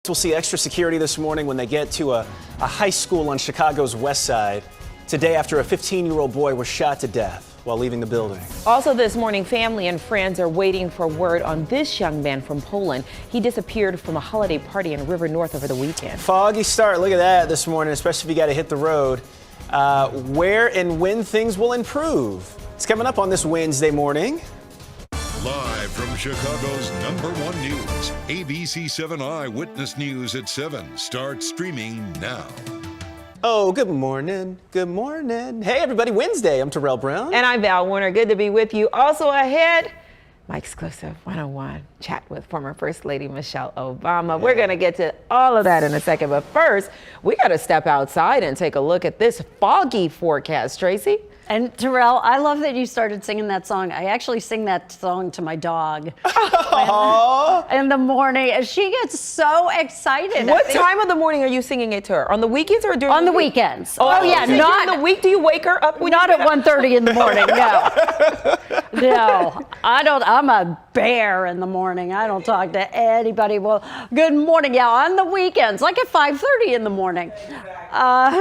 We'll see extra security this morning when they get to a high school on Chicago's west side today after a 15-year-old boy was shot to death while leaving the building. Also this morning, family and friends are waiting for word on this young man from Poland. He disappeared from a holiday party in River North over the weekend. Foggy start. Look at that this morning, especially if you got to hit the road. Where and when things will improve. It's coming up on this Wednesday morning. Live from Chicago's #1 news, ABC7 Eyewitness News at 7 starts streaming now. Oh, good morning. Good morning. Hey, everybody. Wednesday. I'm Terrell Brown. And I'm Val Warner. Good to be with you. Also ahead, my exclusive 101 chat with former First Lady Michelle Obama. Yeah. We're going to get to all of that in a second. But first, we got to step outside and take a look at this foggy forecast, Tracy. And Terrell, I love that you started singing that song. I actually sing that song to my dog in the morning. And she gets so excited. What time of the morning are you singing it to her? On the weekends or during the week? Weekends. Oh yeah, not during the week. Do you wake her up? Not at 1:30 in the morning, no. No, I don't. I'm a bear in the morning. I don't talk to anybody. Well, good morning. Yeah, on the weekends, like at 5:30 in the morning.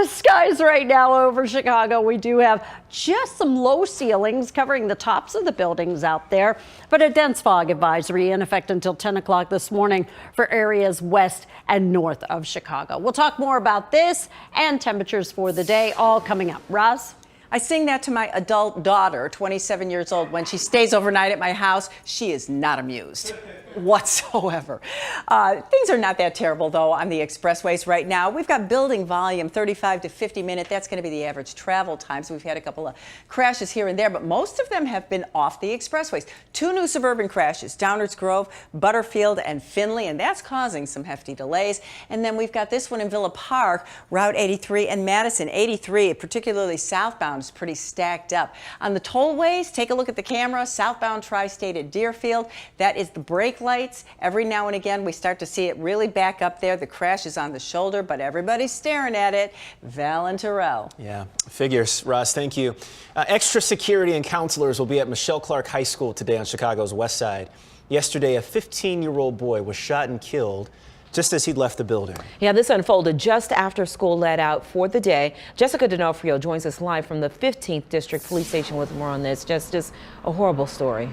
Skies right now over Chicago. We do have just some low ceilings covering the tops of the buildings out there, but a dense fog advisory in effect until 10 o'clock this morning for areas west and north of Chicago. We'll talk more about this and temperatures for the day, all coming up. Roz? I sing that to my adult daughter, 27 years old. When she stays overnight at my house, she is not amused whatsoever. Things are not that terrible, though, on the expressways right now. We've got building volume, 35 to 50 minutes. That's going to be the average travel time. So we've had a couple of crashes here and there, but most of them have been off the expressways. 2 new Suburban crashes, Downers Grove, Butterfield, and Findlay, and that's causing some hefty delays. And then we've got this one in Villa Park, Route 83 and Madison. 83, particularly southbound, is pretty stacked up. On the tollways, take a look at the camera. Southbound Tri-State at Deerfield. That is the brake lights. Every now and again, we start to see it really back up there. The crash is on the shoulder, but everybody's staring at it. Val and Terrell. Yeah, figures. Ross, thank you. Extra security and counselors will be at Michelle Clark High School today on Chicago's west side. Yesterday, a 15-year-old boy was shot and killed just as he'd left the building. Yeah, this unfolded just after school let out for the day. Jessica D'Onofrio joins us live from the 15th District Police Station with more on this. Just a horrible story.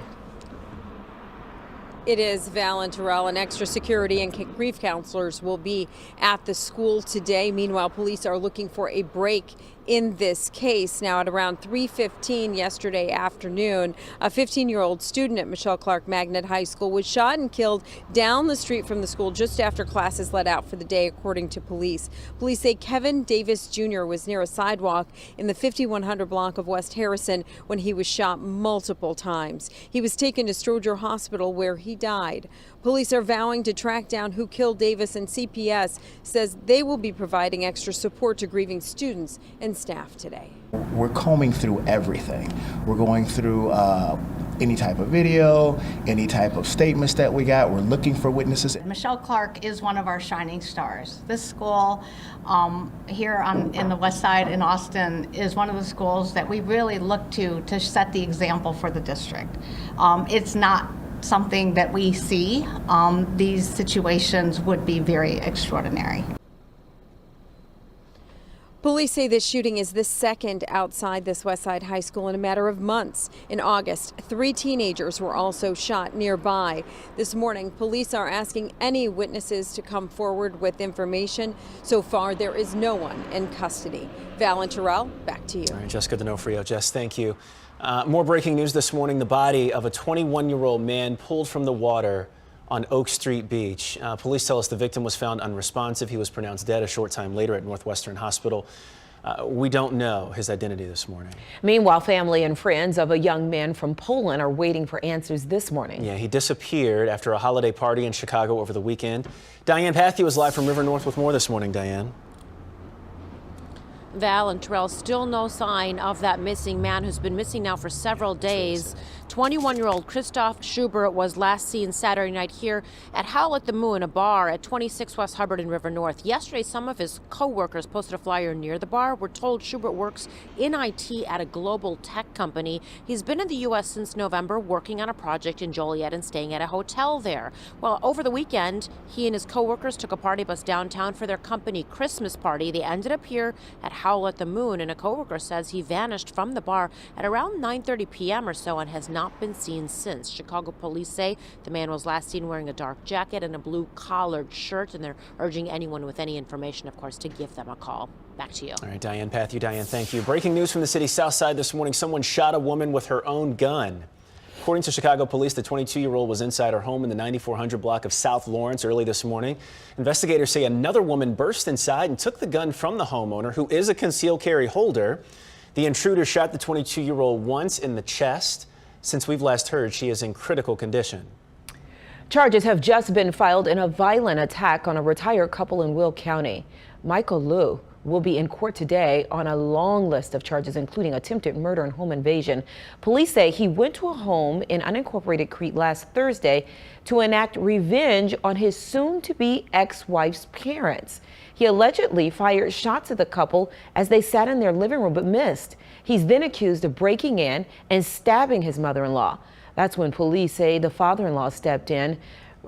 It is Val and Terrell, and extra security and grief counselors will be at the school today. Meanwhile, police are looking for a break in this case. Now, at around 3:15 yesterday afternoon, a 15-year-old student at Michelle Clark Magnet High School was shot and killed down the street from the school just after classes let out for the day, according to police. Police say Kevin Davis Jr. was near a sidewalk in the 5100 block of West Harrison when he was shot multiple times. He was taken to Stroger Hospital where he died. Police are vowing to track down who killed Davis, and CPS says they will be providing extra support to grieving students and staff today. We're combing through everything. We're going through any type of video, any type of statements that we got. We're looking for witnesses. Michelle Clark is one of our shining stars. This school here in the west side in Austin is one of the schools that we really look to set the example for the district. It's not something that we see. These situations would be very extraordinary. Police say this shooting is the second outside this Westside High School in a matter of months. In August, 3 teenagers were also shot nearby. This morning, police are asking any witnesses to come forward with information. So far, there is no one in custody. Val and Terrell, back to you. All right, Jessica D'Onofrio. Jess, thank you. More breaking news this morning. The body of a 21-year-old man pulled from the water on Oak Street Beach. Police tell us the victim was found unresponsive. He was pronounced dead a short time later at Northwestern Hospital. We don't know his identity this morning. Meanwhile, family and friends of a young man from Poland are waiting for answers this morning. Yeah, he disappeared after a holiday party in Chicago over the weekend. Diane Pathy was live from River North with more this morning. Diane. Val and Terrell, still no sign of that missing man who's been missing now for several days. 21-year-old Christoph Schubert was last seen Saturday night here at Howl at the Moon, a bar at 26 West Hubbard in River North. Yesterday, some of his co-workers posted a flyer near the bar. We're told Schubert works in IT at a global tech company. He's been in the U.S. since November, working on a project in Joliet and staying at a hotel there. Well, over the weekend, he and his co-workers took a party bus downtown for their company Christmas party. They ended up here at Howl at the Moon, and a co-worker says he vanished from the bar at around 9:30 p.m. or so and has not been seen since. Chicago police say the man was last seen wearing a dark jacket and a blue collared shirt, and they're urging anyone with any information, of course, to give them a call. Back to you. All right, Diane Diane, thank you. Breaking news from the city's south side this morning. Someone shot a woman with her own gun. According to Chicago police, the 22-year-old was inside her home in the 9400 block of South Lawrence early this morning. Investigators say another woman burst inside and took the gun from the homeowner, who is a concealed carry holder. The intruder shot the 22-year-old once in the chest. Since we've last heard, she is in critical condition. Charges have just been filed in a violent attack on a retired couple in Will County. Michael Liu will be in court today on a long list of charges, including attempted murder and home invasion. Police say he went to a home in unincorporated Crete last Thursday to enact revenge on his soon-to-be ex-wife's parents. He allegedly fired shots at the couple as they sat in their living room but missed. He's then accused of breaking in and stabbing his mother-in-law. That's when police say the father-in-law stepped in,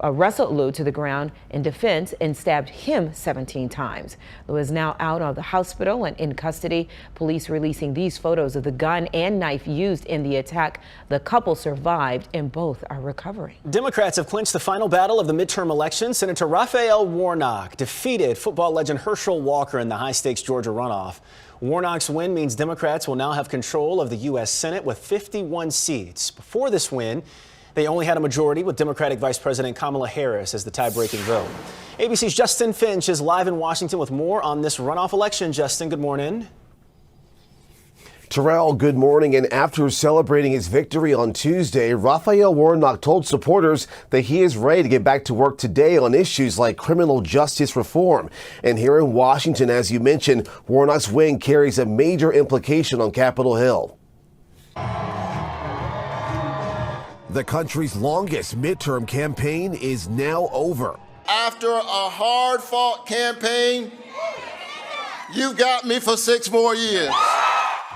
wrestled Liu to the ground in defense and stabbed him 17 times. Liu is now out of the hospital and in custody. Police releasing these photos of the gun and knife used in the attack. The couple survived and both are recovering. Democrats have clinched the final battle of the midterm election. Senator Raphael Warnock defeated football legend Herschel Walker in the high-stakes Georgia runoff. Warnock's win means Democrats will now have control of the U.S. Senate with 51 seats. Before this win, they only had a majority, with Democratic Vice President Kamala Harris as the tie-breaking vote. ABC's Justin Finch is live in Washington with more on this runoff election. Justin, good morning. Terrell, good morning. And after celebrating his victory on Tuesday, Raphael Warnock told supporters that he is ready to get back to work today on issues like criminal justice reform. And here in Washington, as you mentioned, Warnock's win carries a major implication on Capitol Hill. The country's longest midterm campaign is now over. After a hard-fought campaign, you got me for 6 more years.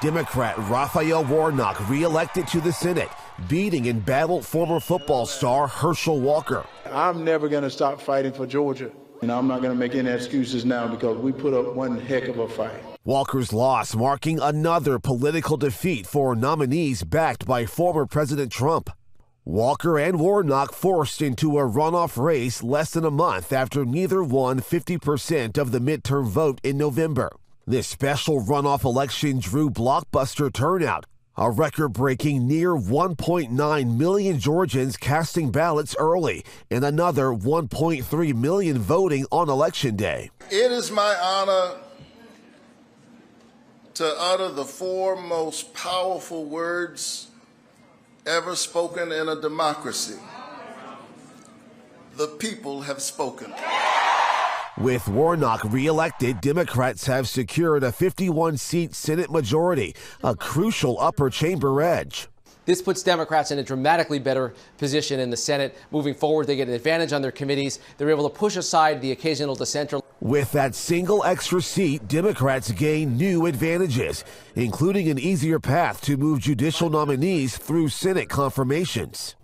Democrat Raphael Warnock reelected to the Senate, beating embattled former football star Herschel Walker. I'm never going to stop fighting for Georgia. And I'm not going to make any excuses now because we put up one heck of a fight. Walker's loss marking another political defeat for nominees backed by former President Trump. Walker and Warnock forced into a runoff race less than a month after neither won 50% of the midterm vote in November. This special runoff election drew blockbuster turnout, a record-breaking near 1.9 million Georgians casting ballots early and another 1.3 million voting on Election Day. It is my honor to utter the 4 most powerful words ever spoken in a democracy. The people have spoken. With Warnock reelected, Democrats have secured a 51-seat Senate majority, a crucial upper chamber edge. This puts Democrats in a dramatically better position in the Senate. Moving forward, they get an advantage on their committees. They're able to push aside the occasional dissenter. With that single extra seat, Democrats gain new advantages, including an easier path to move judicial nominees through Senate confirmations.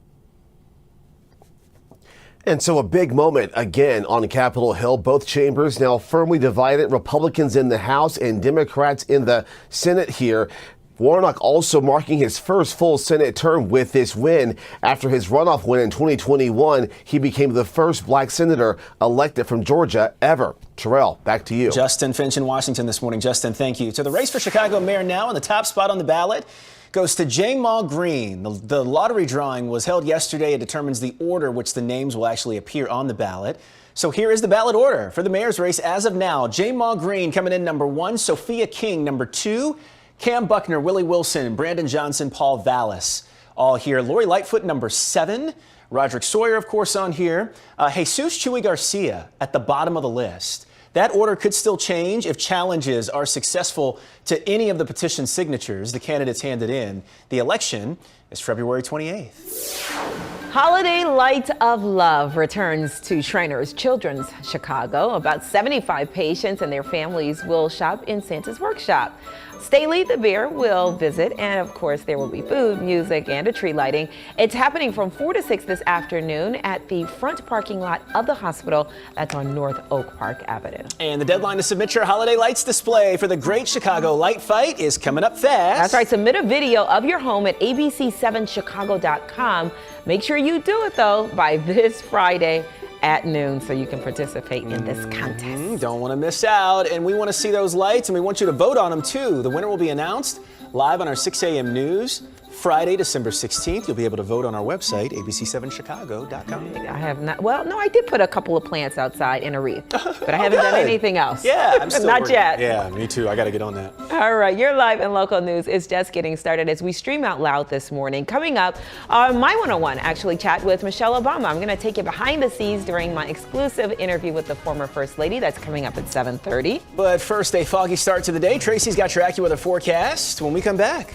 And so a big moment again on Capitol Hill. Both chambers now firmly divided, Republicans in the House and Democrats in the Senate here. Warnock also marking his first full Senate term with this win. After his runoff win in 2021, he became the first black senator elected from Georgia ever. Terrell, back to you. Justin Finch in Washington this morning. Justin, thank you. To the race for Chicago mayor now, and the top spot on the ballot goes to J-Mal Green. The lottery drawing was held yesterday. It determines the order which the names will actually appear on the ballot. So here is the ballot order for the mayor's race as of now. J-Mal Green coming in number 1, Sophia King number 2, Cam Buckner, Willie Wilson, Brandon Johnson, Paul Vallis, all here. Lori Lightfoot number 7, Roderick Sawyer, of course, on here. Jesus Chuy Garcia at the bottom of the list. That order could still change if challenges are successful to any of the petition signatures the candidates handed in. The election is February 28th. Holiday Light of Love returns to Shriners Children's Chicago. About 75 patients and their families will shop in Santa's Workshop. Staley the Bear will visit, and of course there will be food, music, and a tree lighting. It's happening from 4 to 6 this afternoon at the front parking lot of the hospital. That's on North Oak Park Avenue. And the deadline to submit your holiday lights display for the Great Chicago Light Fight is coming up fast. That's right. Submit a video of your home at ABC7chicago.com. Make sure you do it, though, by this Friday at noon so you can participate in this contest. Don't want to miss out. And we want to see those lights, and we want you to vote on them, too. The winner will be announced live on our 6 a.m. news Friday, December 16th. You'll be able to vote on our website, ABC7chicago.com. I have not. Well, no, I did put a couple of plants outside in a wreath, but I haven't done anything else. Yeah, I'm still not working. yet. Yeah, me too. I got to get on that. All right, your live and local news is just getting started as we stream out loud this morning. Coming up, My 101 actually chat with Michelle Obama. I'm going to take you behind the scenes during my exclusive interview with the former First Lady. That's coming up at 7:30. But first, a foggy start to the day. Tracy's got your AccuWeather forecast when we come back.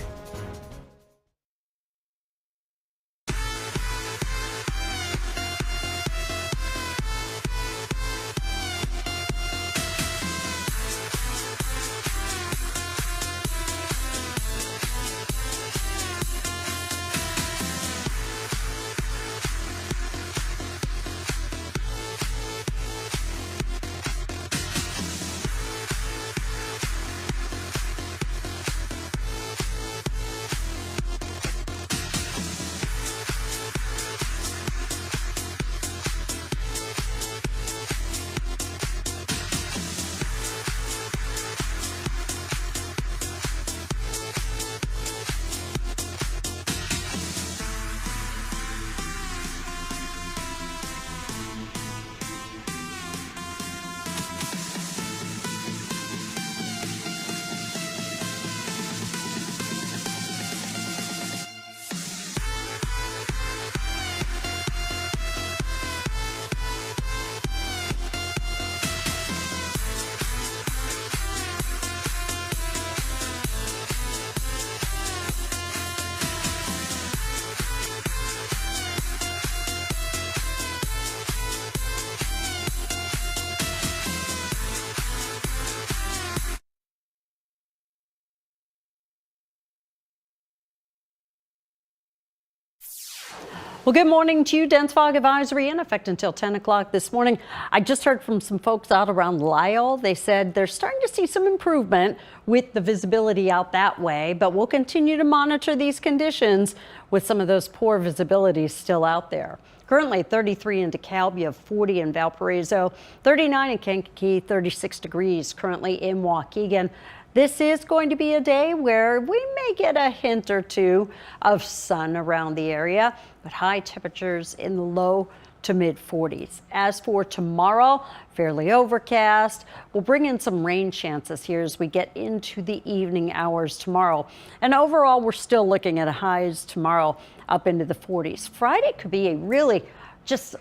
Well, good morning to you. Dense fog advisory in effect until 10 o'clock this morning. I just heard from some folks out around Lisle. They said they're starting to see some improvement with the visibility out that way, but we'll continue to monitor these conditions with some of those poor visibilities still out there. Currently 33 in DeKalb, you have 40 in Valparaiso, 39 in Kankakee, 36 degrees currently in Waukegan. This is going to be a day where we may get a hint or two of sun around the area, but high temperatures in the low to mid 40s. As for tomorrow, fairly overcast. We'll bring in some rain chances here as we get into the evening hours tomorrow. And overall, we're still looking at highs tomorrow up into the 40s. Friday could be a really just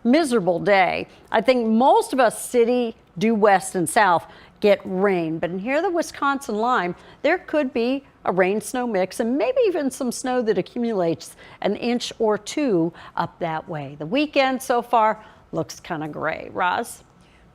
miserable day. I think most of us city, due west and south, get rain, but in here the Wisconsin line, there could be a rain-snow mix and maybe even some snow that accumulates an inch or two up that way. The weekend so far looks kind of gray. Roz?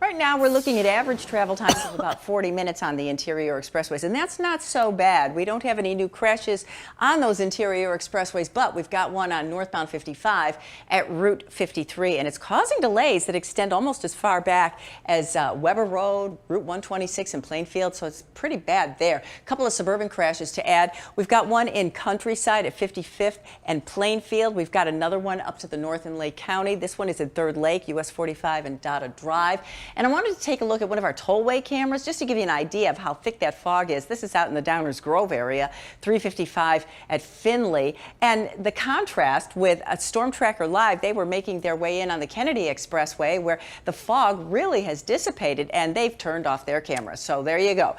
Right now, we're looking at average travel times of about 40 minutes on the interior expressways, and that's not so bad. We don't have any new crashes on those interior expressways, but we've got one on northbound 55 at Route 53, and it's causing delays that extend almost as far back as Weber Road, Route 126 in Plainfield, so it's pretty bad there. A couple of suburban crashes to add. We've got one in Countryside at 55th and Plainfield. We've got another one up to the north in Lake County. This one is at Third Lake, US 45 and Dada Drive. And I wanted to take a look at one of our tollway cameras just to give you an idea of how thick that fog is. This is out in the Downers Grove area, 355 at Finley. And the contrast with a Storm Tracker Live, they were making their way in on the Kennedy Expressway where the fog really has dissipated and they've turned off their cameras. So there you go.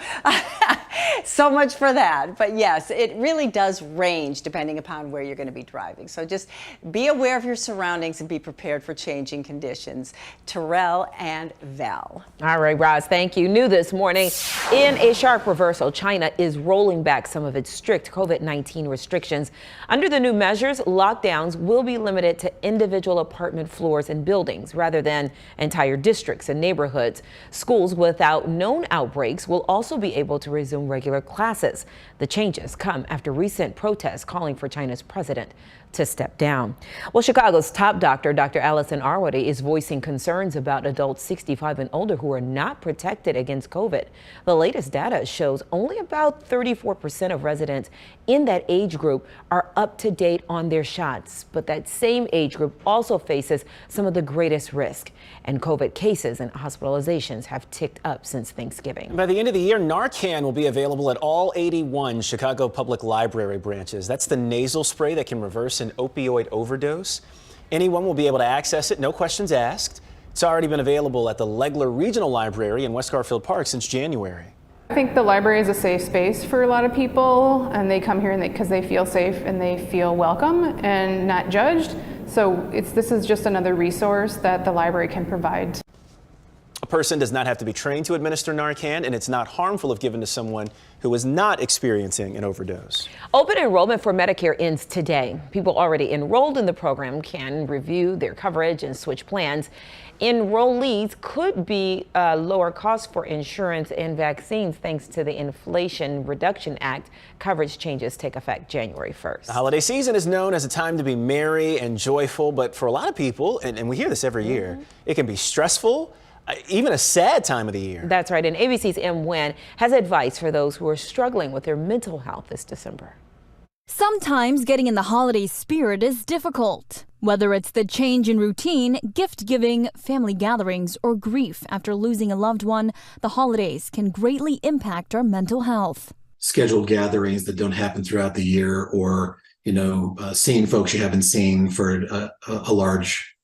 So much for that. But yes, it really does range depending upon where you're going to be driving. So just be aware of your surroundings and be prepared for changing conditions. Terrell and Val. All right, Roz, thank you. New this morning, in a sharp reversal, China is rolling back some of its strict COVID-19 restrictions. Under the new measures, lockdowns will be limited to individual apartment floors and buildings rather than entire districts and neighborhoods. Schools without known outbreaks will also be able to resume regular classes. The changes come after recent protests calling for China's president to step down. Well, Chicago's top doctor, Dr. Allison Arwady, is voicing concerns about adults 65 and older who are not protected against COVID. The latest data shows only about 34% of residents in that age group are up to date on their shots. But that same age group also faces some of the greatest risk. And COVID cases and hospitalizations have ticked up since Thanksgiving. By the end of the year, Narcan will be available at all 81 Chicago Public Library branches. That's the nasal spray that can reverse an opioid overdose. Anyone will be able to access it, no questions asked. It's already been available at the Legler Regional Library in West Garfield Park since January. I think the library is a safe space for a lot of people, and they come here because they feel safe and they feel welcome and not judged. So this is just another resource that the library can provide. A person does not have to be trained to administer Narcan, and it's not harmful if given to someone who is not experiencing an overdose. Open enrollment for Medicare ends today. People already enrolled in the program can review their coverage and switch plans. Enrollees could be lower costs for insurance and vaccines thanks to the Inflation Reduction Act. Coverage changes take effect January 1st. The holiday season is known as a time to be merry and joyful, but for a lot of people, and we hear this every year, it can be stressful, even a sad time of the year. That's right, and ABC's M. Nguyen has advice for those who are struggling with their mental health this December. Sometimes getting in the holiday spirit is difficult. Whether it's the change in routine, gift giving, family gatherings, or grief after losing a loved one, the holidays can greatly impact our mental health. Scheduled gatherings that don't happen throughout the year, or, seeing folks you haven't seen for a large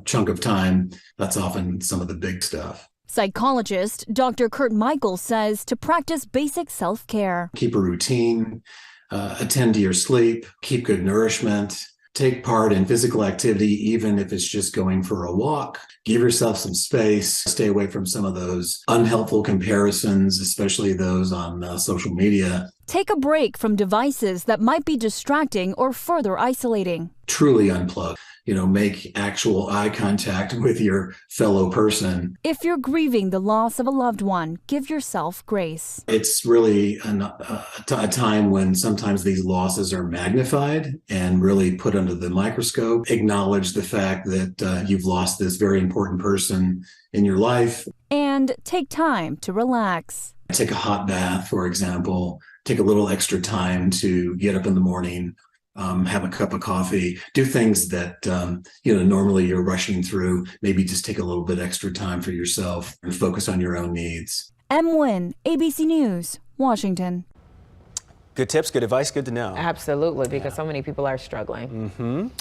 chunk of time, that's often some of the big stuff. Psychologist Dr. Kurt Michael says to practice basic self-care. Keep a routine, attend to your sleep, keep good nourishment, take part in physical activity, even if it's just going for a walk. Give yourself some space, stay away from some of those unhelpful comparisons, especially those on social media. Take a break from devices that might be distracting or further isolating. Truly unplug. Make actual eye contact with your fellow person. If you're grieving the loss of a loved one, give yourself grace. It's really a time when sometimes these losses are magnified and really put under the microscope. Acknowledge the fact that you've lost this very important person in your life. And take time to relax. Take a hot bath, for example. Take a little extra time to get up in the morning. Have a cup of coffee, do things that, normally you're rushing through. Maybe just take a little bit extra time for yourself and focus on your own needs. M. Nguyen, ABC News, Washington. Good tips, good advice, good to know. Absolutely, because so many people are struggling.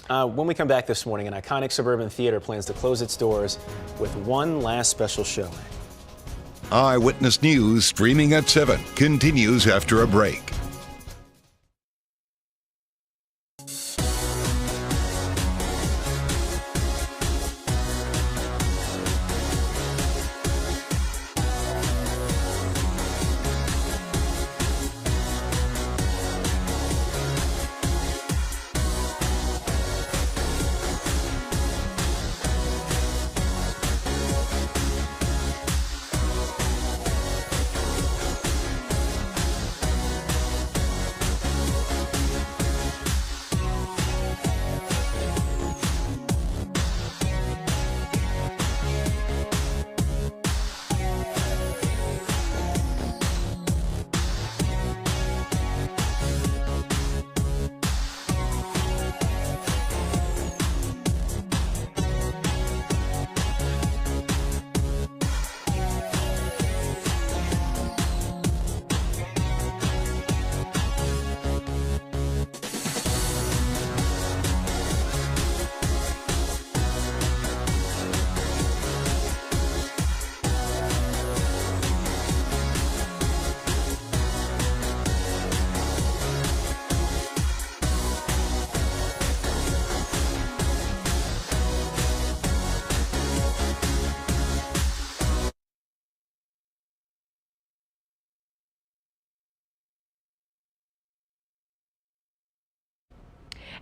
When we come back this morning, an iconic Suburban theater plans to close its doors with one last special showing. Eyewitness News streaming at 7 continues after a break.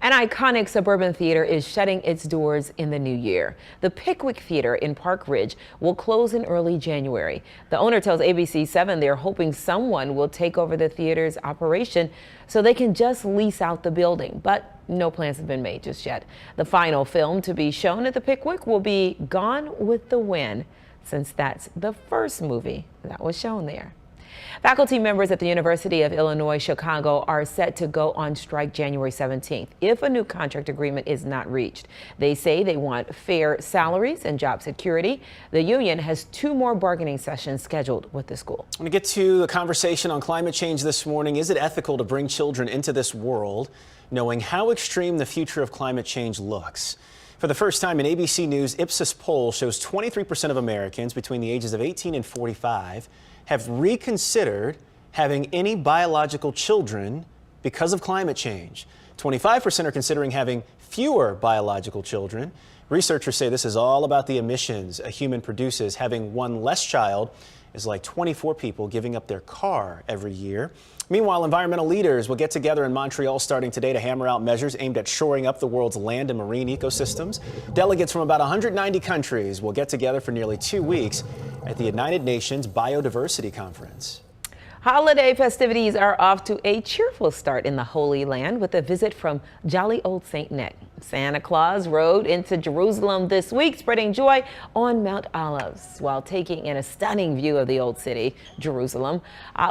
An iconic Suburban theater is shutting its doors in the new year. The Pickwick Theater in Park Ridge will close in early January. The owner tells ABC7 they're hoping someone will take over the theater's operation so they can just lease out the building, but no plans have been made just yet. The final film to be shown at the Pickwick will be Gone with the Wind, since that's the first movie that was shown there. Faculty members at the University of Illinois Chicago are set to go on strike January 17th if a new contract agreement is not reached. They say they want fair salaries and job security. The union has 2 more bargaining sessions scheduled with the school. I want to get to the conversation on climate change this morning. Is it ethical to bring children into this world knowing how extreme the future of climate change looks? For the first time, an ABC News Ipsos poll shows 23% of Americans between the ages of 18 and 45 have reconsidered having any biological children because of climate change. 25% are considering having fewer biological children. Researchers say this is all about the emissions a human produces. Having one less child is like 24 people giving up their car every year. Meanwhile, environmental leaders will get together in Montreal starting today to hammer out measures aimed at shoring up the world's land and marine ecosystems. Delegates from about 190 countries will get together for nearly 2 weeks at the United Nations Biodiversity Conference. Holiday festivities are off to a cheerful start in the Holy Land with a visit from jolly old St. Nick. Santa Claus rode into Jerusalem this week, spreading joy on Mount Olives while taking in a stunning view of the old city, Jerusalem,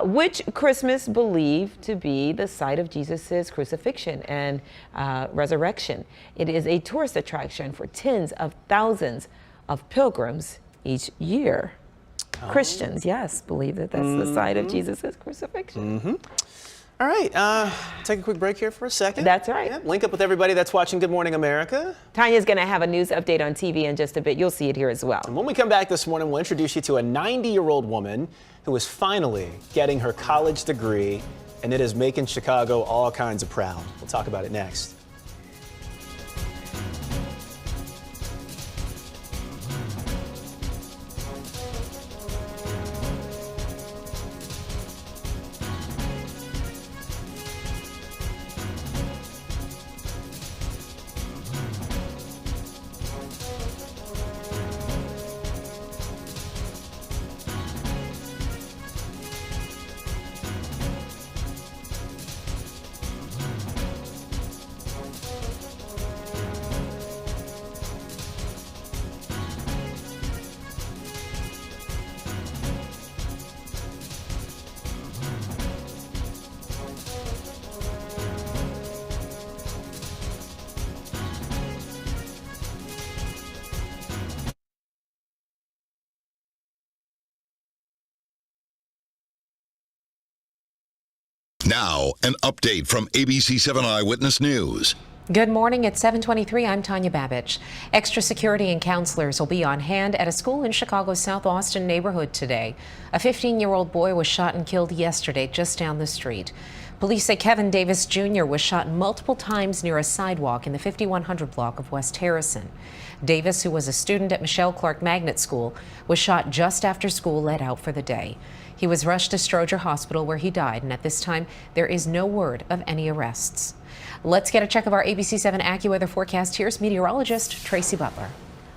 which Christmas believed to be the site of Jesus' crucifixion and resurrection. It is a tourist attraction for tens of thousands of pilgrims each year. Christians, yes, believe that that's the site of Jesus' crucifixion. All right, take a quick break here for a second. That's right. Yeah, link up with everybody that's watching Good Morning America. Tanya's going to have a news update on TV in just a bit. You'll see it here as well. And when we come back this morning, we'll introduce you to a 90-year-old woman who is finally getting her college degree, and it is making Chicago all kinds of proud. We'll talk about it next. Now, an update from ABC7 Eyewitness News. Good morning. At 7:23, I'm Tanya Babich. Extra security and counselors will be on hand at a school in Chicago's South Austin neighborhood today. A 15-year-old boy was shot and killed yesterday just down the street. Police say Kevin Davis Jr. was shot multiple times near a sidewalk in the 5100 block of West Harrison. Davis, who was a student at Michelle Clark Magnet School, was shot just after school let out for the day. He was rushed to Stroger Hospital where he died, and at this time, there is no word of any arrests. Let's get a check of our ABC7 AccuWeather forecast. Here's meteorologist Tracy Butler.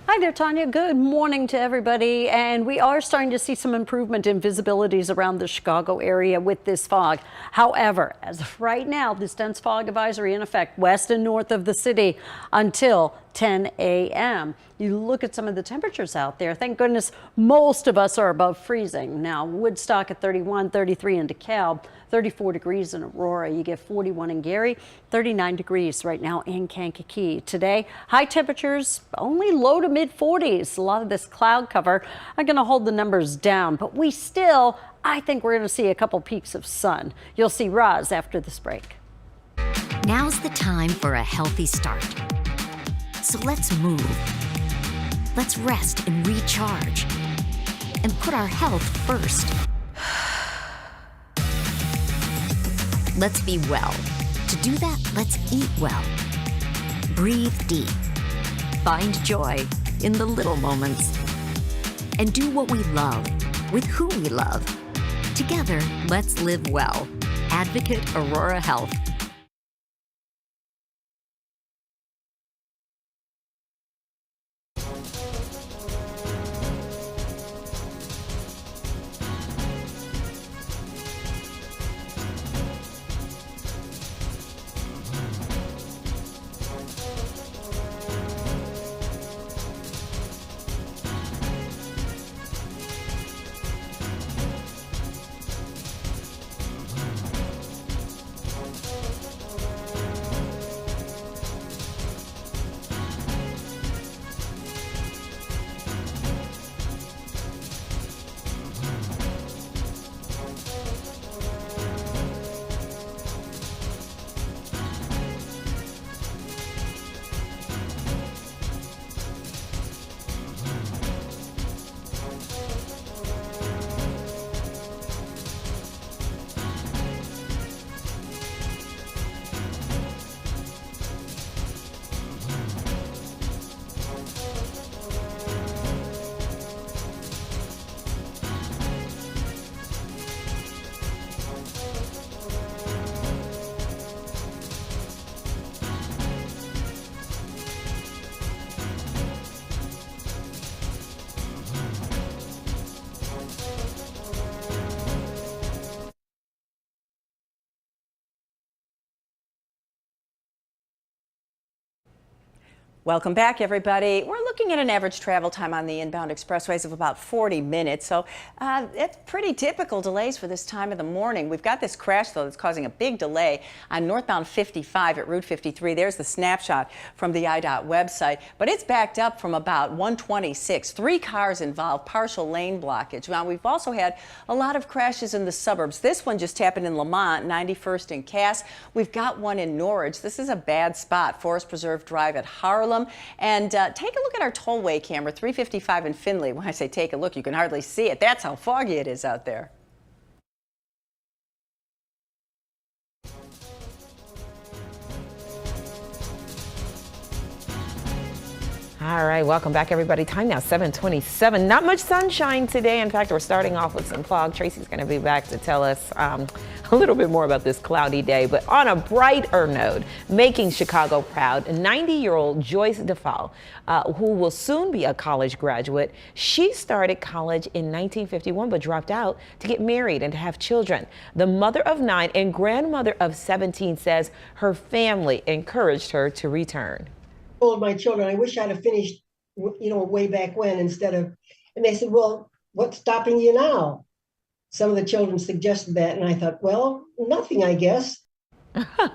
Hi there, Tanya. Good morning to everybody. And we are starting to see some improvement in visibilities around the Chicago area with this fog. However, as of right now, this dense fog advisory in effect west and north of the city until 10 a.m. You look at some of the temperatures out there. Thank goodness most of us are above freezing. Now, Woodstock at 31, 33 in DeKalb, 34 degrees in Aurora. You get 41 in Gary, 39 degrees right now in Kankakee. Today, high temperatures only low to mid 40s. A lot of this cloud cover are going to hold the numbers down, but we still, I think we're going to see a couple peaks of sun. You'll see Roz after this break. Now's the time for a healthy start. So let's move. Let's rest and recharge. And put our health first. Let's be well. To do that, let's eat well. Breathe deep. Find joy in the little moments. And do what we love with who we love. Together, let's live well. Advocate Aurora Health. Welcome back, everybody. We're looking at an average travel time on the inbound expressways of about 40 minutes, so it's pretty typical delays for this time of the morning. We've got this crash, though, that's causing a big delay on northbound 55 at Route 53. There's the snapshot from the IDOT website, but it's backed up from about 126. 3 cars involved, partial lane blockage. Now, we've also had a lot of crashes in the suburbs. This one just happened in Lamont, 91st and Cass. We've got one in Norridge. This is a bad spot, Forest Preserve Drive at Harlem. And take a look at our tollway camera, 355 in Findlay. When I say take a look, you can hardly see it. That's how foggy it is out there. All right, welcome back, everybody. Time now, 7:27. Not much sunshine today. In fact, we're starting off with some fog. Tracy's going to be back to tell us a little bit more about this cloudy day. But on a brighter note, making Chicago proud, 90-year-old Joyce DeFall, who will soon be a college graduate. She started college in 1951, but dropped out to get married and to have children. The mother of 9 and grandmother of 17 says her family encouraged her to return. Told my children, I wish I'd have finished, way back when instead of, and they said, well, what's stopping you now? Some of the children suggested that, and I thought, well, nothing, I guess.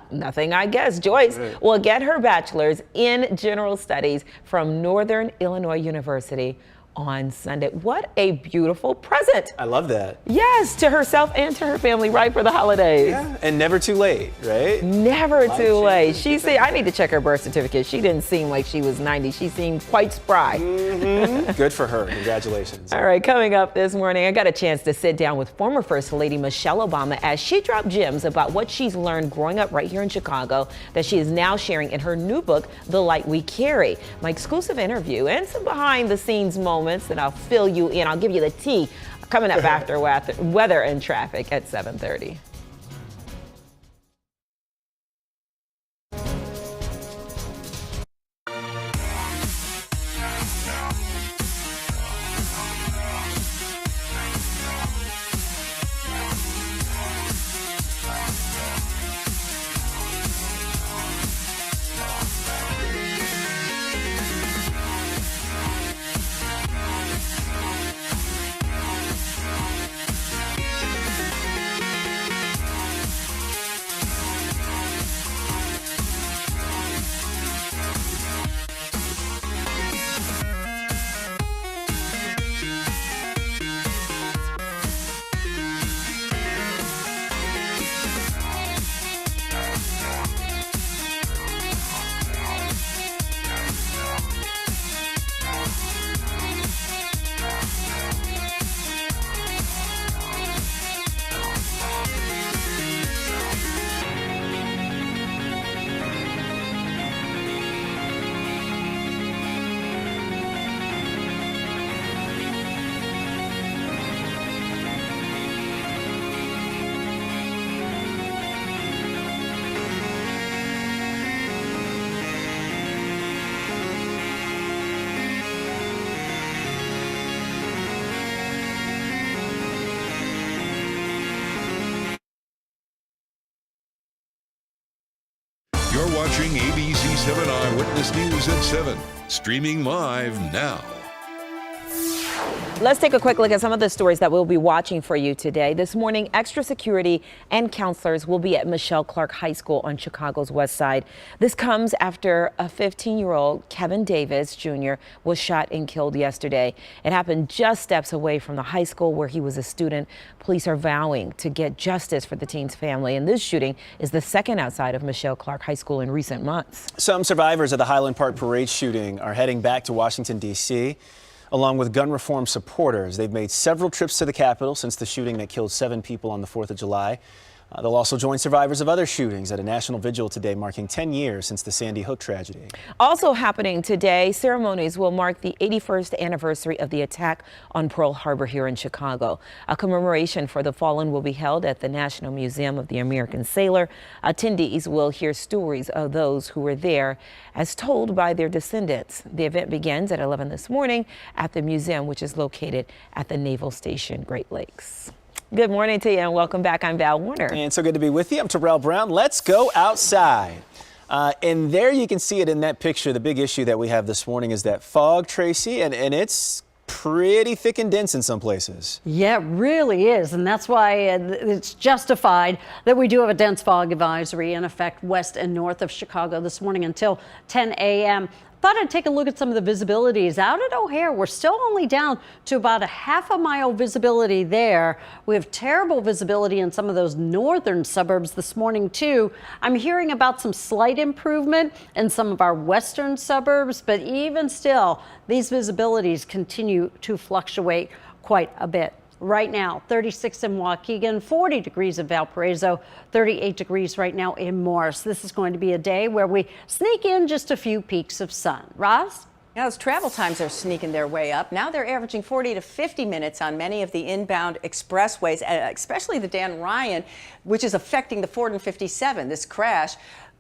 Nothing, I guess. Joyce will get her bachelor's in general studies from Northern Illinois University on Sunday. What a beautiful present. I love that. Yes, to herself and to her family right for the holidays. Yeah, and never too late, right? Never too late. She said, I need to check her birth certificate. She didn't seem like she was 90. She seemed quite spry. Good for her. Congratulations. All right, coming up this morning, I got a chance to sit down with former First Lady Michelle Obama as she dropped gems about what she's learned growing up right here in Chicago that she is now sharing in her new book, The Light We Carry. My exclusive interview and some behind the scenes moments that I'll fill you in. I'll give you the tea coming up after weather and traffic at 7:30. You're watching ABC7 Eyewitness News at 7, streaming live now. Let's take a quick look at some of the stories that we'll be watching for you today. This morning, extra security and counselors will be at Michelle Clark High School on Chicago's west side. This comes after a 15-year-old, Kevin Davis Jr., was shot and killed yesterday. It happened just steps away from the high school where he was a student. Police are vowing to get justice for the teen's family, and this shooting is the second outside of Michelle Clark High School in recent months. Some survivors of the Highland Park Parade shooting are heading back to Washington, D.C., along with gun reform supporters. They've made several trips to the Capitol since the shooting that killed 7 people on the 4th of July. They'll also join survivors of other shootings at a national vigil today, marking 10 years since the Sandy Hook tragedy. Also happening today, ceremonies will mark the 81st anniversary of the attack on Pearl Harbor here in Chicago. A commemoration for the fallen will be held at the National Museum of the American Sailor. Attendees will hear stories of those who were there as told by their descendants. The event begins at 11 this morning at the museum, which is located at the Naval Station, Great Lakes. Good morning to you and welcome back. I'm Val Warner. And so good to be with you. I'm Terrell Brown. Let's go outside. And there you can see it in that picture. The big issue that we have this morning is that fog, Tracy, and it's pretty thick and dense in some places. Yeah, it really is. And that's why it's justified that we do have a dense fog advisory in effect west and north of Chicago this morning until 10 a.m. Thought I'd take a look at some of the visibilities out at O'Hare. We're still only down to about a half a mile visibility there. We have terrible visibility in some of those northern suburbs this morning too. I'm hearing about some slight improvement in some of our western suburbs, but even still, these visibilities continue to fluctuate quite a bit. Right now, 36 in Waukegan, 40 degrees in Valparaiso, 38 degrees right now in Morris. This is going to be a day where we sneak in just a few peaks of sun. Roz? Now, as travel times are sneaking their way up, now they're averaging 40 to 50 minutes on many of the inbound expressways, especially the Dan Ryan, which is affecting the Ford and 57. This crash,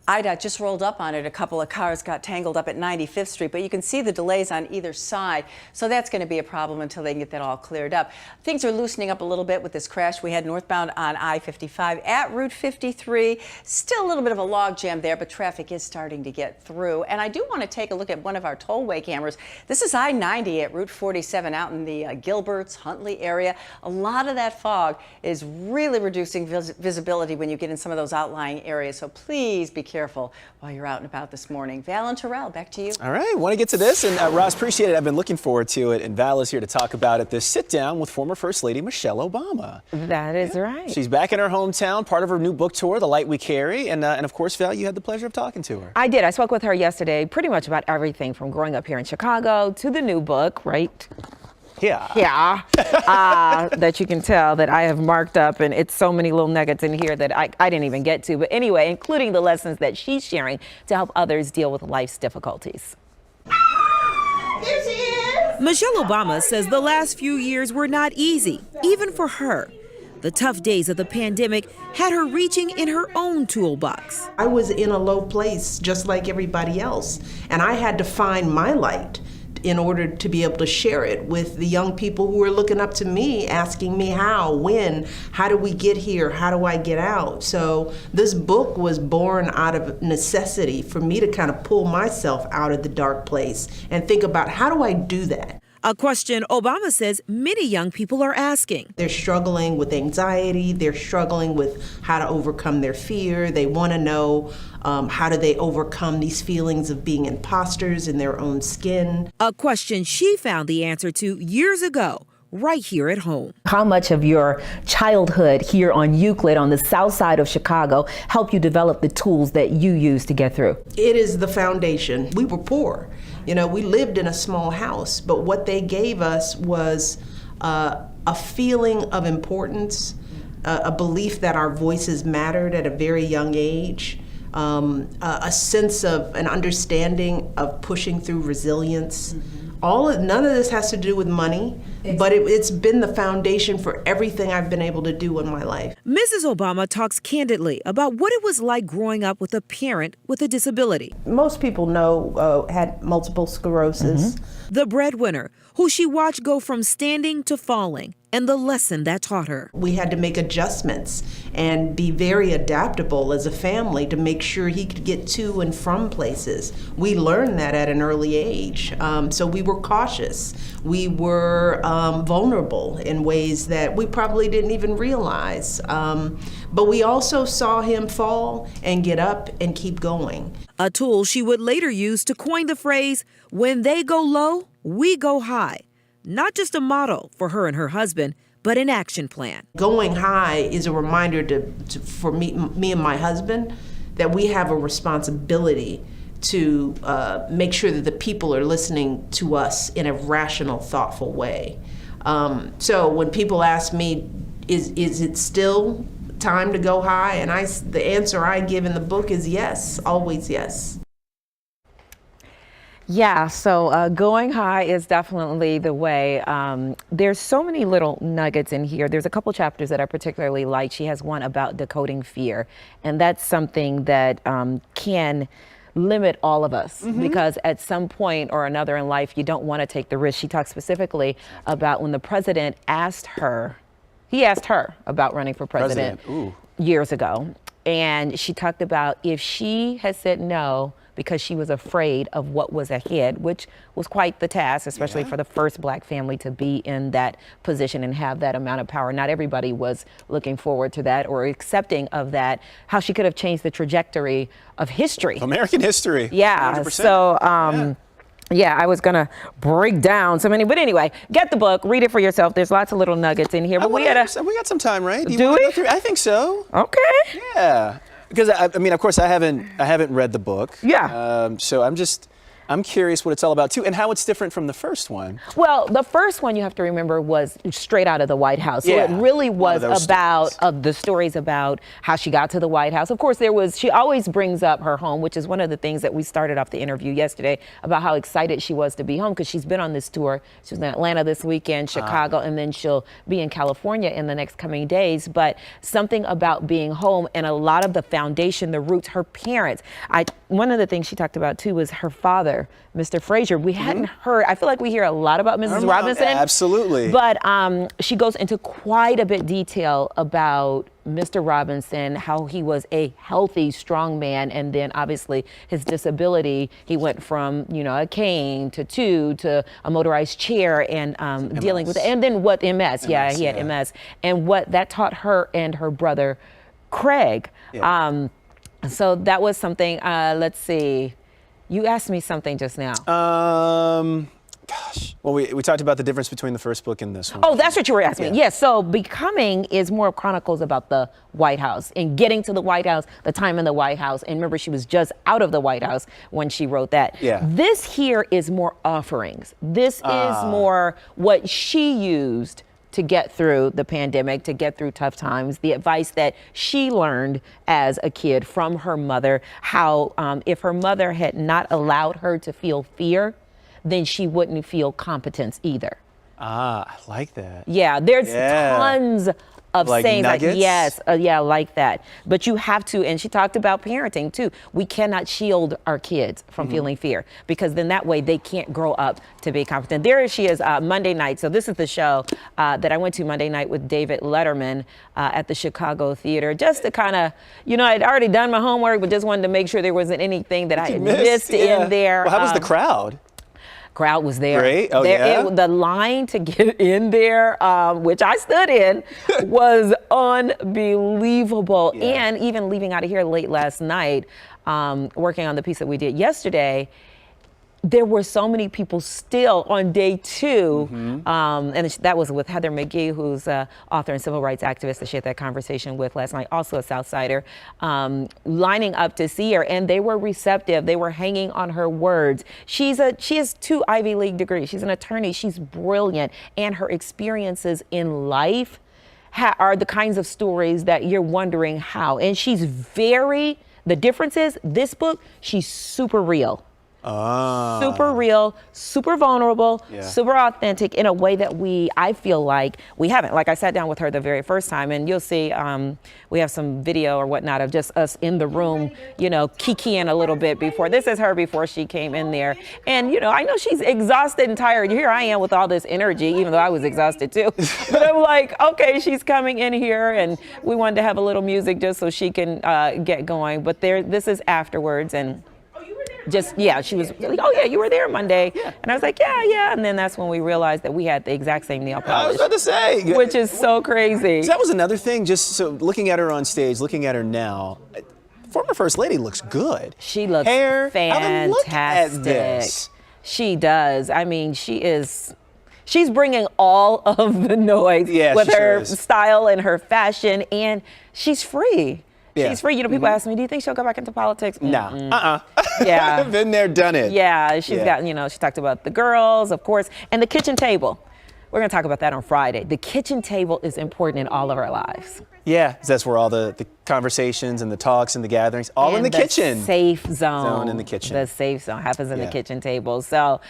IDOT just rolled up on it. A couple of cars got tangled up at 95th Street, but you can see the delays on either side. So that's going to be a problem until they can get that all cleared up. Things are loosening up a little bit with this crash we had northbound on I-55 at Route 53. Still a little bit of a log jam there, but traffic is starting to get through. And I do want to take a look at one of our tollway cameras. This is I-90 at Route 47 out in the Gilberts, Huntley area. A lot of that fog is really reducing visibility when you get in some of those outlying areas. So please be careful while you're out and about this morning. Val and Terrell, back to you. All right, want to get to this, and Ross, appreciate it. I've been looking forward to it, and Val is here to talk about it. This sit down with former First Lady Michelle Obama. That is right. She's back in her hometown, part of her new book tour, The Light We Carry, and of course, Val, you had the pleasure of talking to her. I did. I spoke with her yesterday pretty much about everything from growing up here in Chicago to the new book, right? Yeah. That you can tell that I have marked up, and it's so many little nuggets in here that I didn't even get to. But anyway, including the lessons that she's sharing to help others deal with life's difficulties. There she is. Michelle Obama says the last few years were not easy, even for her. The tough days of the pandemic had her reaching in her own toolbox. I was in a low place just like everybody else, and I had to find my light in order to be able to share it with the young people who were looking up to me, asking me how, when, how do we get here, how do I get out? So this book was born out of necessity for me to kind of pull myself out of the dark place and think about how do I do that? A question Obama says many young people are asking. They're struggling with anxiety, they're struggling with how to overcome their fear, they want to know how do they overcome these feelings of being imposters in their own skin. A question she found the answer to years ago, right here at home. How much of your childhood here on Euclid on the south side of Chicago helped you develop the tools that you use to get through? It is the foundation. We were poor. You know, we lived in a small house, but what they gave us was a feeling of importance, a belief that our voices mattered at a very young age, a sense of an understanding of pushing through resilience. None of this has to do with money, but it's been the foundation for everything I've been able to do in my life. Mrs. Obama talks candidly about what it was like growing up with a parent with a disability. Most people know had multiple sclerosis. The breadwinner, who she watched go from standing to falling, and the lesson that taught her. We had to make adjustments and be very adaptable as a family to make sure he could get to and from places. We learned that at an early age. So we were cautious. We were vulnerable in ways that we probably didn't even realize. But we also saw him fall and get up and keep going. A tool she would later use to coin the phrase, "When they go low, we go high." Not just a motto for her and her husband, but an action plan. Going high is a reminder for me and my husband that we have a responsibility to make sure that the people are listening to us in a rational, thoughtful way. So when people ask me, is it still time to go high? And the answer I give in the book is yes, always yes. Yeah, so going high is definitely the way. There's so many little nuggets in here. There's a couple chapters that I particularly like. She has one about decoding fear, and that's something that can limit all of us because at some point or another in life, you don't want to take the risk. She talks specifically about when the president asked her, he asked her about running for president years ago. And she talked about if she had said no because she was afraid of what was ahead, which was quite the task, especially for the first Black family to be in that position and have that amount of power. Not everybody was looking forward to that or accepting of that, how she could have changed the trajectory of history. American history. Yeah, 100%. so yeah, I was gonna break down so many, but anyway, get the book, read it for yourself. There's lots of little nuggets in here, but we got some time, right? Do we? Go through? I think so. Okay. Yeah, because I mean, of course, I haven't read the book. Yeah. So I'm curious what it's all about too, and how it's different from the first one. Well, the first one you have to remember was straight out of the White House. So it really was about the stories about how she got to the White House. Of course, she always brings up her home, which is one of the things that we started off the interview yesterday about how excited she was to be home because she's been on this tour. She was in Atlanta this weekend, Chicago, and then she'll be in California in the next coming days. But something about being home and a lot of the foundation, the roots, her parents. One of the things she talked about too was her father, Mr. Frazier. We hadn't heard, I feel like we hear a lot about Mrs. Robinson. Absolutely. But she goes into quite a bit detail about Mr. Robinson, how he was a healthy, strong man, and then obviously his disability, he went from, a cane to a motorized chair and dealing with it. And then what MS, he had MS. And what that taught her and her brother, Craig. Yeah. So that was something, let's see. You asked me something just now. Gosh. Well, we talked about the difference between the first book and this one. Oh, that's what you were asking me. Yes. So Becoming is more chronicles about the White House and getting to the White House, the time in the White House. And remember, she was just out of the White House when she wrote that. Yeah. This here is more offerings. This is more what she used to get through the pandemic, to get through tough times, the advice that she learned as a kid from her mother, how if her mother had not allowed her to feel fear, then she wouldn't feel competence either. I like that. Yeah, there's tons of like sayings nuggets? like, yes, like that. But you have to, and she talked about parenting too. We cannot shield our kids from feeling fear because then that way they can't grow up to be competent. There she is Monday night. So this is the show that I went to Monday night with David Letterman at the Chicago Theater, just to kind of, I'd already done my homework, but just wanted to make sure there wasn't anything that I had missed in there. Well, how was the crowd? Crowd was there. Great. Oh, the line to get in there, which I stood in, was unbelievable. Yeah. And even leaving out of here late last night, working on the piece that we did yesterday, there were so many people still on day two, and that was with Heather McGee, who's an author and civil rights activist that she had that conversation with last night, also a Southsider, lining up to see her, and they were receptive. They were hanging on her words. She has 2 Ivy League degrees. She's an attorney. She's brilliant, and her experiences in life are the kinds of stories that you're wondering how. And she's the difference is, this book, she's super real. Super real, super vulnerable, super authentic in a way that I feel like we haven't. Like I sat down with her the very first time, and you'll see we have some video or whatnot of just us in the room, kikiing a little bit before. This is her before she came in there. And, I know she's exhausted and tired. Here I am with all this energy, even though I was exhausted too. But I'm like, okay, she's coming in here, and we wanted to have a little music just so she can get going. But this is afterwards, and she was like, oh yeah, you were there Monday. Yeah. And I was like, yeah. And then that's when we realized that we had the exact same nail polish. I was about to say. Which is so crazy. So that was another thing, just so looking at her on stage, looking at her now, former First Lady looks good. She looks fantastic. Look at this. She does. I mean, she's bringing all of the noise with her style and her fashion, and she's free. Yeah. She's free. People ask me, do you think she'll go back into politics? No. Yeah. Been there, done it. Yeah. She's got, she talked about the girls, of course, and the kitchen table. We're going to talk about that on Friday. The kitchen table is important in all of our lives. Yeah, that's where all the conversations and the talks and the gatherings, all in the kitchen. Safe zone in the kitchen. The safe zone happens in the kitchen table. So,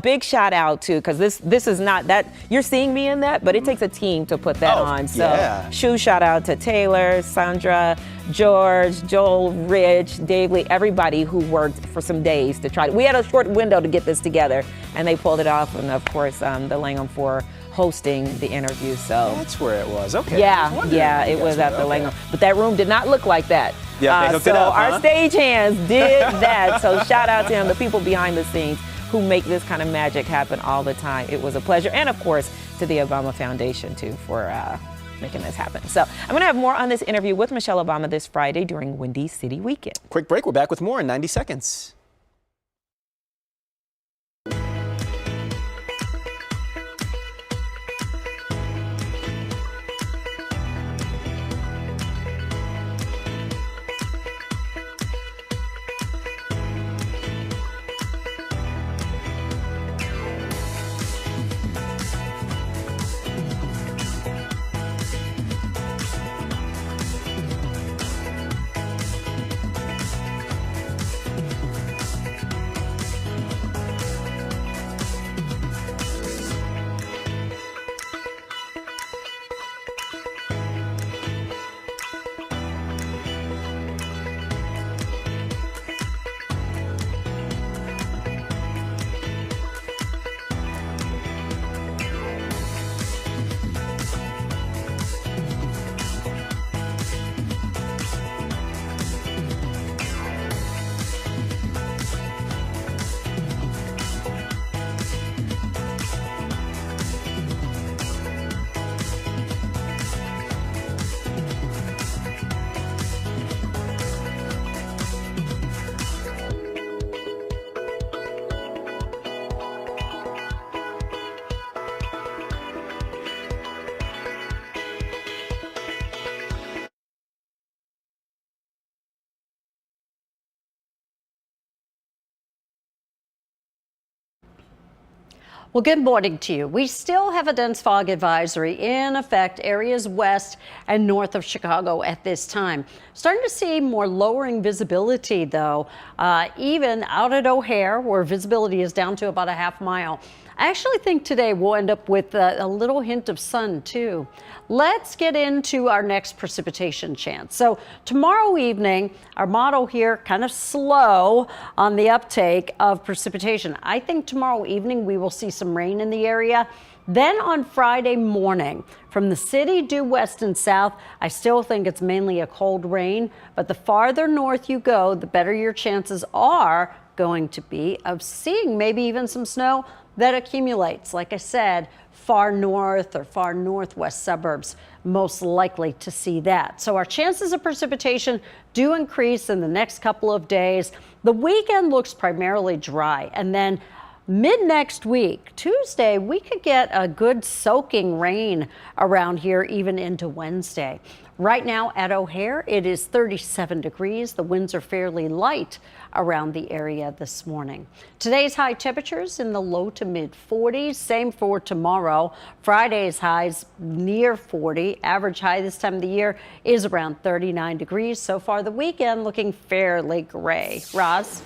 big shout out to, because this is not that, you're seeing me in that, but it takes a team to put that on. So, shout out to Taylor, Sandra, George, Joel, Rich, Dave Lee, everybody who worked for some days to try. We had a short window to get this together, and they pulled it off. And of course, the Langham for hosting the interview. So that's where it was. Okay. Yeah, it was at the Langham. But that room did not look like that. Yeah, they hooked it up, our stagehands did that. So shout out to him, the people behind the scenes who make this kind of magic happen all the time. It was a pleasure. And of course, to the Obama Foundation too for making this happen. So I'm going to have more on this interview with Michelle Obama this Friday during Windy City Weekend. Quick break. We're back with more in 90 seconds. Well, good morning to you. We still have a dense fog advisory in effect areas west and north of Chicago at this time. Starting to see more lowering visibility, though, even out at O'Hare, where visibility is down to about a half mile. I actually think today we'll end up with a little hint of sun, too. Let's get into our next precipitation chance. So tomorrow evening, our model here kind of slow on the uptake of precipitation. I think tomorrow evening we will see some rain in the area. Then on Friday morning, from the city due west and south, I still think it's mainly a cold rain, but the farther north you go, the better your chances are going to be of seeing maybe even some snow that accumulates. Like I said, far north or far northwest suburbs, most likely to see that. So our chances of precipitation do increase in the next couple of days. The weekend looks primarily dry, and then mid next week, Tuesday, we could get a good soaking rain around here even into Wednesday. Right now at O'Hare, it is 37 degrees. The winds are fairly light around the area this morning. Today's high temperatures in the low to mid 40s. Same for tomorrow. Friday's highs near 40. Average high this time of the year is around 39 degrees. So far the weekend looking fairly gray. Roz?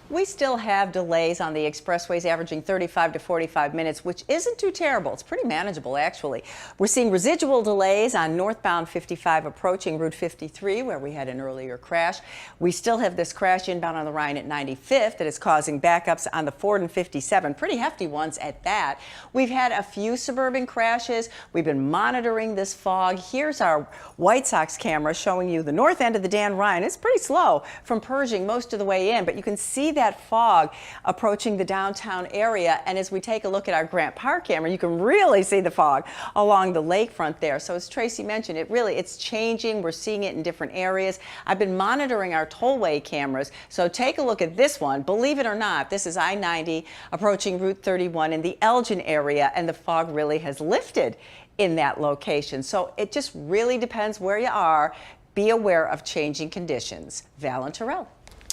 We still have delays on the expressways averaging 35 to 45 minutes, which isn't too terrible. It's pretty manageable, actually. We're seeing residual delays on northbound 55 approaching Route 53, where we had an earlier crash. We still have this crash inbound on the Rhine at 95th that is causing backups on the Ford and 57, pretty hefty ones at that. We've had a few suburban crashes. We've been monitoring this fog. Here's our White Sox camera showing you the north end of the Dan Ryan. It's pretty slow from Pershing most of the way in, but you can see that fog approaching the downtown area. And as we take a look at our Grant Park camera, you can really see the fog along the lakefront there. So as Tracy mentioned, it's changing. We're seeing it in different areas. I've been monitoring our tollway cameras. So take a look at this one. Believe it or not, this is I-90 approaching Route 31 in the Elgin area, and the fog really has lifted in that location. So it just really depends where you are. Be aware of changing conditions. Val and Terrell.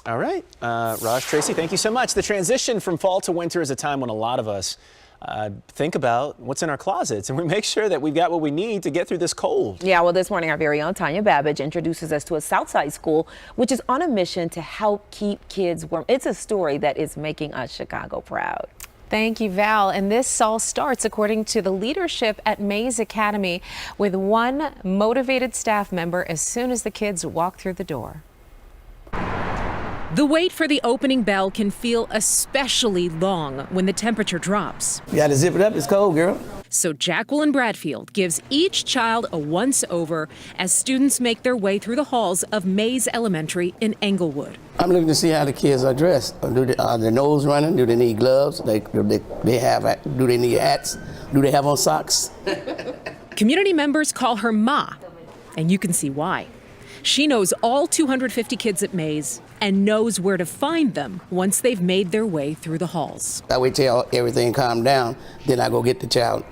All right, Raj, Tracy, thank you so much. The transition from fall to winter is a time when a lot of us think about what's in our closets, and we make sure that we've got what we need to get through this cold. Yeah, well, this morning our very own Tanya Babbage introduces us to a Southside school which is on a mission to help keep kids warm. It's a story that is making us Chicago proud. Thank you, Val. And this all starts, according to the leadership at Mays Academy, with one motivated staff member as soon as the kids walk through the door. The wait for the opening bell can feel especially long when the temperature drops. You got to zip it up. It's cold, girl. So Jacqueline Bradfield gives each child a once-over as students make their way through the halls of Mays Elementary in Englewood. I'm looking to see how the kids are dressed. Are their nose running? Do they need gloves? Do they need hats? Do they have on socks? Community members call her Ma, and you can see why. She knows all 250 kids at Mays and knows where to find them once they've made their way through the halls. I wait till everything calm down, then I go get the child,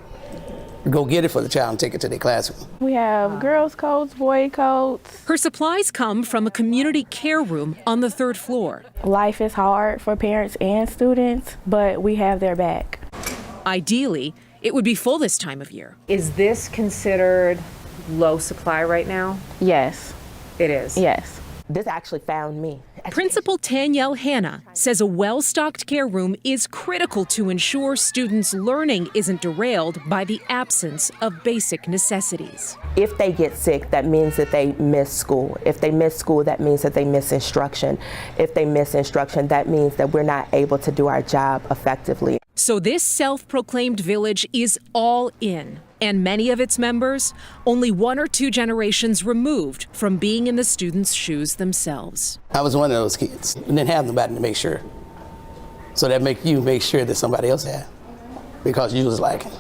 go get it for the child and take it to their classroom. We have girls' coats, boy coats. Her supplies come from a community care room on the 3rd floor. Life is hard for parents and students, but we have their back. Ideally, it would be full this time of year. Is this considered low supply right now? Yes. It is? Yes. This actually found me. Principal Tanyelle Hanna says a well-stocked care room is critical to ensure students' learning isn't derailed by the absence of basic necessities. If they get sick, that means that they miss school. If they miss school, that means that they miss instruction. If they miss instruction, that means that we're not able to do our job effectively. So this self-proclaimed village is all in. And many of its members, only 1 or 2 generations removed from being in the students' shoes themselves. I was one of those kids and didn't have nobody to make sure. So that make you make sure that somebody else had because you was lacking.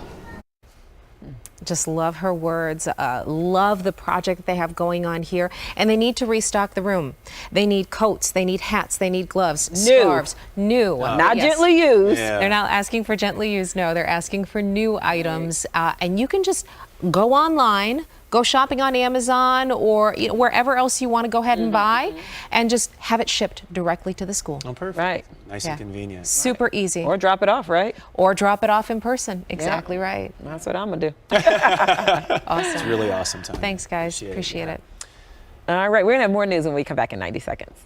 Just love her words, love the project that they have going on here. And they need to restock the room. They need coats, they need hats, they need gloves, scarves, new. Not gently used. Yeah. They're not asking for gently used, no, they're asking for new items. And you can just go online, go shopping on Amazon or wherever else you want to go ahead and buy and just have it shipped directly to the school. Oh, perfect. Right. Nice and convenient. Super easy. Or drop it off, right? Or drop it off in person. Exactly right. That's what I'm going to do. Awesome. It's really awesome time. Thanks, guys. Appreciate it. All right, we're going to have more news when we come back in 90 seconds.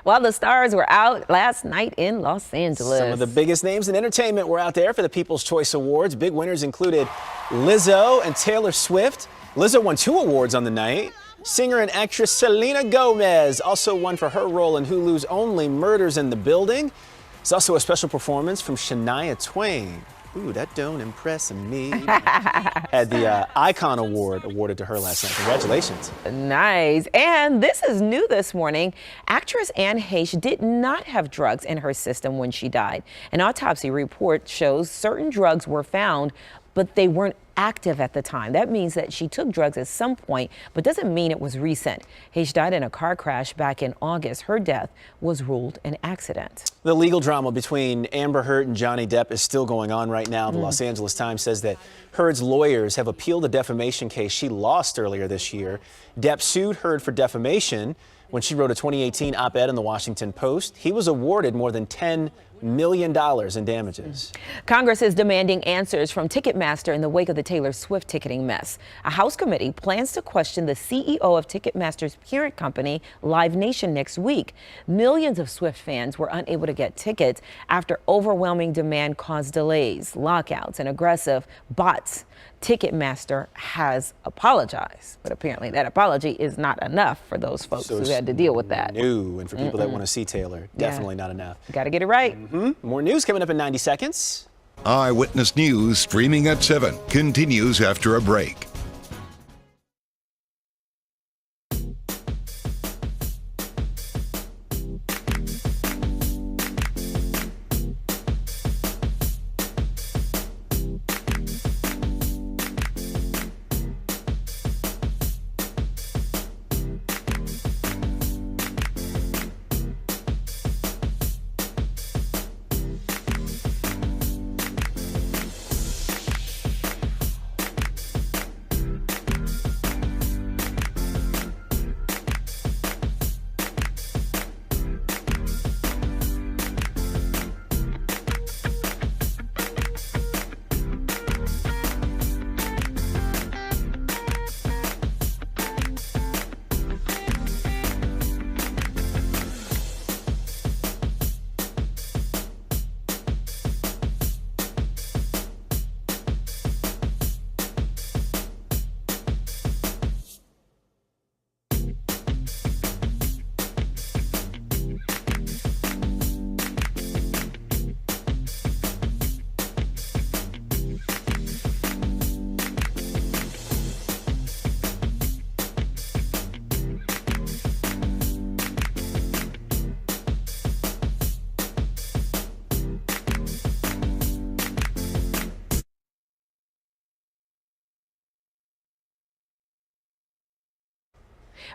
Well, the stars were out last night in Los Angeles. Some of the biggest names in entertainment were out there for the People's Choice Awards. Big winners included Lizzo and Taylor Swift. Lizzo won 2 awards on the night. Singer and actress Selena Gomez also won for her role in Hulu's Only Murders in the Building. There's also a special performance from Shania Twain. Ooh, that don't impress me. Had the Icon Award awarded to her last night. Congratulations. Nice. And this is new this morning. Actress Anne Heche did not have drugs in her system when she died. An autopsy report shows certain drugs were found, but they weren't active at the time. That means that she took drugs at some point, but doesn't mean it was recent. Heche died in a car crash back in August. Her death was ruled an accident. The legal drama between Amber Heard and Johnny Depp is still going on right now. The Los Angeles Times says that Heard's lawyers have appealed a defamation case she lost earlier this year. Depp sued Heard for defamation, when she wrote a 2018 op-ed in the Washington Post. He was awarded more than $10 million in damages. Congress is demanding answers from Ticketmaster in the wake of the Taylor Swift ticketing mess. A House committee plans to question the CEO of Ticketmaster's parent company, Live Nation, next week. Millions of Swift fans were unable to get tickets after overwhelming demand caused delays, lockouts, and aggressive bots. Ticketmaster has apologized, but apparently that apology is not enough for those folks who had to deal with that. No, and for people that want to see Taylor, definitely not enough. Got to get it right. More news coming up in 90 seconds. Eyewitness News streaming at 7 continues after a break.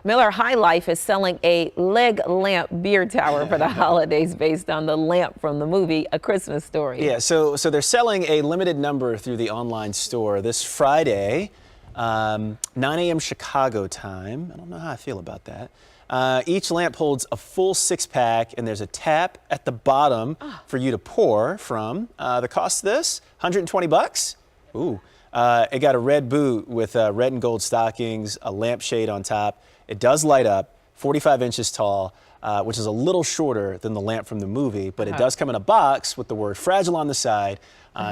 Miller High Life is selling a leg lamp beer tower for the holidays based on the lamp from the movie A Christmas Story. Yeah, so they're selling a limited number through the online store this Friday, 9 a.m. Chicago time. I don't know how I feel about that. Each lamp holds a full 6-pack, and there's a tap at the bottom for you to pour from. The cost of this, $120. Ooh. It got a red boot with red and gold stockings, a lampshade on top. It does light up, 45 inches tall, which is a little shorter than the lamp from the movie, but it does come in a box with the word fragile on the side.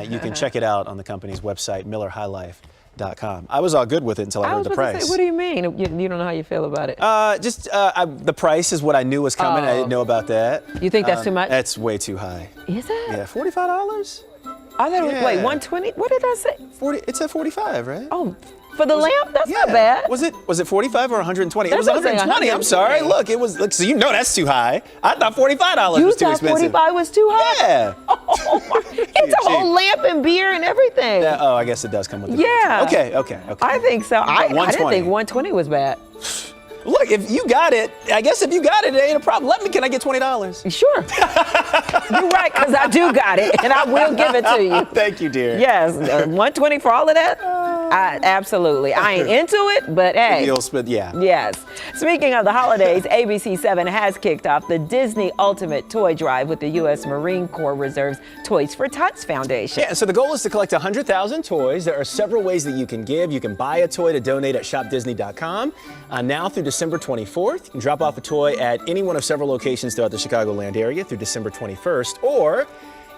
You can check it out on the company's website, millerhighlife.com. I was all good with it until I heard the price. What do you mean? You don't know how you feel about it? The price is what I knew was coming. I didn't know about that. You think that's too much? That's way too high. Is it? Yeah, $45? I thought it was, wait, 120? What did I say? 40. It's at 45, right? Oh, for the lamp? That's not bad. Was it 45 or 120? That's It was 120. I'm sorry. Look, it was. Look, so you know that's too high. I thought $45 was too expensive. You thought $45 was too high? Yeah. Oh my! It's a whole lamp and beer and everything. Oh, I guess it does come with the Yeah. Okay. I think so. I didn't 120. think 120 was bad. Look, if you got it, I guess if you got it, it ain't a problem. Can I get $20? Sure. You're right, because I do got it, and I will give it to you. Thank you, dear. Yes, 120 for all of that? Absolutely. I ain't into it, but hey. Yeah. Yes. Speaking of the holidays, ABC7 has kicked off the Disney Ultimate Toy Drive with the U.S. Marine Corps Reserve's Toys for Tots Foundation. Yeah, so the goal is to collect 100,000 toys. There are several ways that you can give. You can buy a toy to donate at shopdisney.com. Now through December 24th, you can drop off a toy at any one of several locations throughout the Chicagoland area through December 21st, or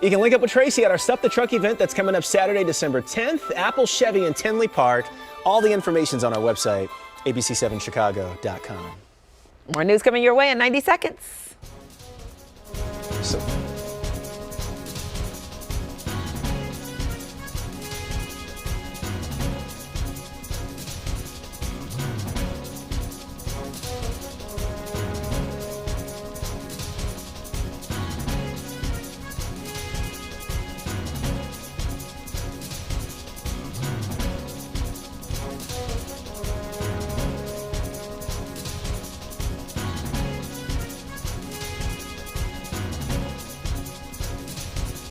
you can link up with Tracy at our Stuff the Truck event that's coming up Saturday, December 10th, Apple Chevy in Tinley Park. All the information's on our website, abc7chicago.com. More news coming your way in 90 seconds.